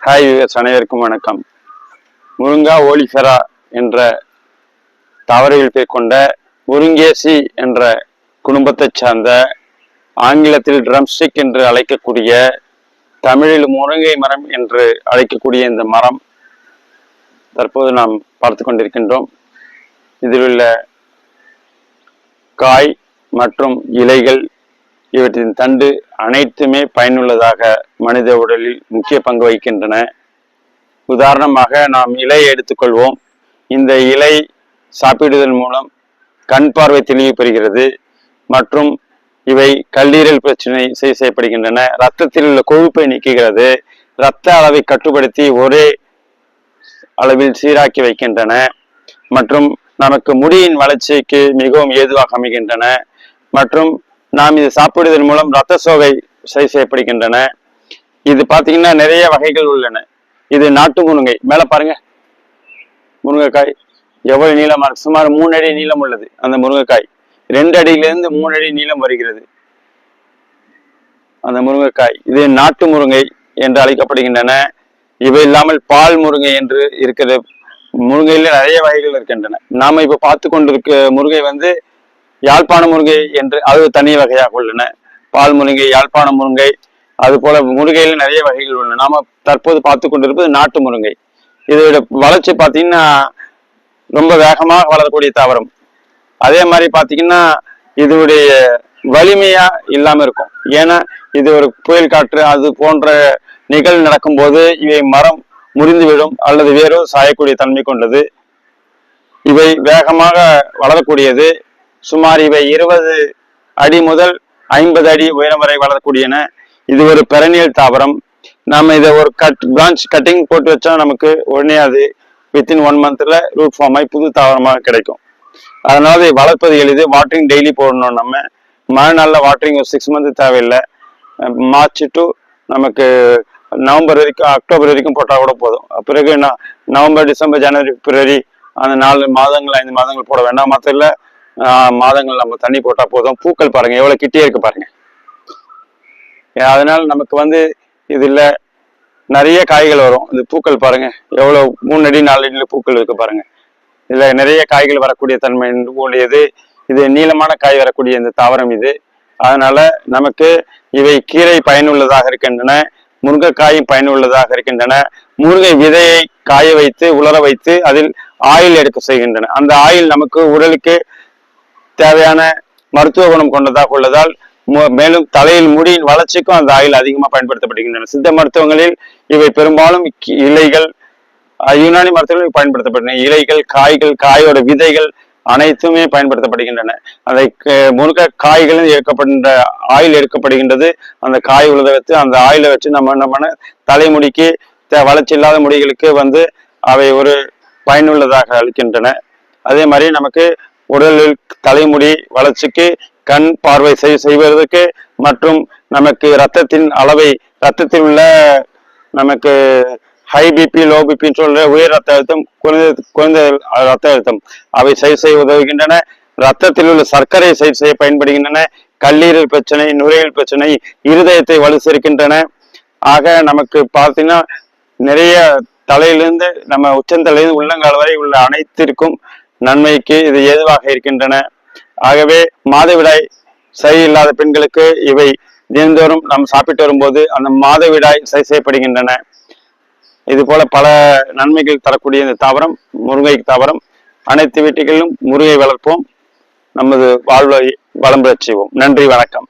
Hi viewers, அனைவருக்கும் வணக்கம். முருங்கா ஓலிஃபெரா என்ற தாவரவியல் கொண்ட முருங்கேசி என்ற குடும்பத்தைச் சார்ந்த, ஆங்கிலத்தில் ட்ரம்ஸ்டிக் என்று அழைக்கக்கூடிய, தமிழில் முருங்கை மரம் என்று அழைக்கக்கூடிய இந்த மரம் தற்போது நாம் பார்த்து கொண்டிருக்கின்றோம். இதில் உள்ள காய் மற்றும் இலைகள், இவற்றின் தண்டு அனைத்துமே பயனுள்ளதாக மனித உடலில் முக்கிய பங்கு வகிக்கின்றன. உதாரணமாக நாம் இலையை எடுத்துக்கொள்வோம். இந்த இலை சாப்பிடுதல் மூலம் கண் பார்வை தெளிவு பெறுகிறது மற்றும் இவை கல்லீரல் பிரச்சனை சரி செய்யப்படுகின்றன. இரத்தத்தில் உள்ள கொழுப்பை நீக்குகிறது. இரத்த அளவை கட்டுப்படுத்தி ஒரே அளவில் சீராக்கி வைக்கின்றன மற்றும் நமக்கு முடியின் வளர்ச்சிக்கு மிகவும் ஏதுவாக அமைகின்றன. மற்றும் நாம் இது சாப்பிடுவதன் மூலம் இரத்த சோகை சரி செய்யப்படுகின்றன. இது பார்த்தீங்கன்னா நிறைய வகைகள் உள்ளன. இது நாட்டு முருங்கை. மேல பாருங்க, முருங்கைக்காய் எவ்வளவு நீளமா இருக்கு. சுமார் 3 அடி நீளம் உள்ளது. அந்த முருங்கைக்காய் 2 அடியிலிருந்து 3 அடி நீளம் வருகிறது. அந்த முருங்கைக்காய் இது நாட்டு முருங்கை என்று அழைக்கப்படுகின்றன. இவை இல்லாமல் பால் முருங்கை என்று இருக்கிற முருங்கையில நிறைய வகைகள் இருக்கின்றன. நாம இப்ப பார்த்து கொண்டிருக்க முருங்கை யாழ்ப்பாண முருங்கை என்று அது தனி வகையாக உள்ளன. பால் முருங்கை, யாழ்ப்பாண முருங்கை, அது போல முருங்கையில நிறைய வகைகள் உள்ளன. நாம தற்போது பார்த்து கொண்டிருப்பது நாட்டு முருங்கை. இதோட வளர்ச்சி பார்த்தீங்கன்னா ரொம்ப வேகமாக வளரக்கூடிய தாவரம். அதே மாதிரி பார்த்தீங்கன்னா இதனுடைய வலிமையா இல்லாம இருக்கும். ஏன்னா இது ஒரு புயல் காற்று அது போன்ற நிகழ்வு நடக்கும்போது இவை மரம் முறிந்துவிடும் அல்லது வேறோ சாயக்கூடிய தன்மை கொண்டது. இவை வேகமாக வளரக்கூடியது. சுமார் இவை 20 அடி முதல் 50 அடி உயரம் வரை வளரக்கூடியன. இது ஒரு பெரனியல் தாவரம். நம்ம இதை ஒரு பிரான்ச் கட்டிங் போட்டு வச்சா நமக்கு உடனே அது வித்தின் 1 மந்த்ல ரூட் ஃபார்ம் ஆகி புது தாவரமாக கிடைக்கும். அதனால இதை வளர்ப்பது எளிது. வாட்டரிங் டெய்லி போடணும். நம்ம மழை நாளில் வாட்டரிங் ஒரு 6 மந்த் தேவையில்லை. மார்ச் டு நமக்கு நவம்பர் வரைக்கும், அக்டோபர் வரைக்கும் போட்டால் கூட போதும். பிறகு நவம்பர், டிசம்பர், ஜனவரி, பிப்ரவரி அந்த 4 மாதங்கள் 5 மாதங்கள் போட வேண்டாம். மற்ற மாதங்கள் நம்ம தண்ணி போட்டா போதும். பூக்கள் பாருங்க எவ்வளவு கிட்டே இருக்கு பாருங்க. அதனால நமக்கு இதுல நிறைய காய்கள் வரும். இது பூக்கள் பாருங்க எவ்வளவு 3 அடி 4 அடியில பூக்கள் இருக்கு பாருங்க. இதுல நிறைய காய்கள் வரக்கூடிய தன்மை உடையது. இது நீளமான காய் வரக்கூடிய இந்த தாவரம் இது. அதனால நமக்கு இவை கீரை பயனுள்ளதாக இருக்கின்றன. முருங்கைக்காயும் பயனுள்ளதாக இருக்கின்றன. முருங்கை விதையை காய வைத்து உலர வைத்து அதில் ஆயில் எடுக்க செய்கின்றன. அந்த ஆயில் நமக்கு உடலுக்கு தேவையான மருத்துவ குணம் கொண்டதாக உள்ளதால் மேலும் தலையில் முடியின் வளர்ச்சிக்கும் அந்த ஆயில் அதிகமாக பயன்படுத்தப்படுகின்றன. சித்த மருத்துவங்களில் இவை பெரும்பாலும் இலைகள், யுனானி மருத்துவங்களில் பயன்படுத்தப்படுகின்றன. இலைகள், காய்கள், காயோட விதைகள் அனைத்துமே பயன்படுத்தப்படுகின்றன. அந்த முருங்கை காய்களும் எடுக்கப்படுகின்ற ஆயில் எடுக்கப்படுகின்றது. அந்த காய் உழுத வச்சு அந்த ஆயிலை வச்சு நம்ம தலைமுடிக்கு வளர்ச்சி இல்லாத முடிகளுக்கு அவை ஒரு பயனுள்ளதாக அளிக்கின்றன. அதே மாதிரி நமக்கு உடலில் தலைமுடி வளர்ச்சிக்கு, கண் பார்வை செய்வதற்கு மற்றும் நமக்கு இரத்தத்தின் அளவை, இரத்தத்தில் உள்ள நமக்கு ஹை பிபி, லோ பிபின்னு சொல்ற உயர் ரத்த அழுத்தம், குறைந்த ரத்த அழுத்தம் அவை சரி செய்ய உதவுகின்றன. இரத்தத்தில் உள்ள சர்க்கரை சரி செய்ய பயன்படுகின்றன. கல்லீரல் பிரச்சனை, நுரையீரல் பிரச்சனை, இருதயத்தை வலு சேர்க்கின்றன. ஆக நமக்கு பார்த்தீங்கன்னா நிறைய தலையிலிருந்து நம்ம உச்சந்தலையிலிருந்து உள்ளங்கால் வரை உள்ள அனைத்திற்கும் நன்மைக்கு இது ஏதுவாக இருக்கின்றன. ஆகவே மாதவிடாய் சரியில்லாத பெண்களுக்கு இவை தினந்தோறும் நாம் சாப்பிட்டு வரும்போது அந்த மாதவிடாய் சரி செய்யப்படுகின்றன. இது போல பல நன்மைகள் தரக்கூடிய இந்த தாவரம் முருங்கை தாவரம். அனைத்து வீட்டுகளிலும் முருங்கை வளர்ப்போம். நமது வாழ்வை வளம் பெறச் செய்வோம். நன்றி, வணக்கம்.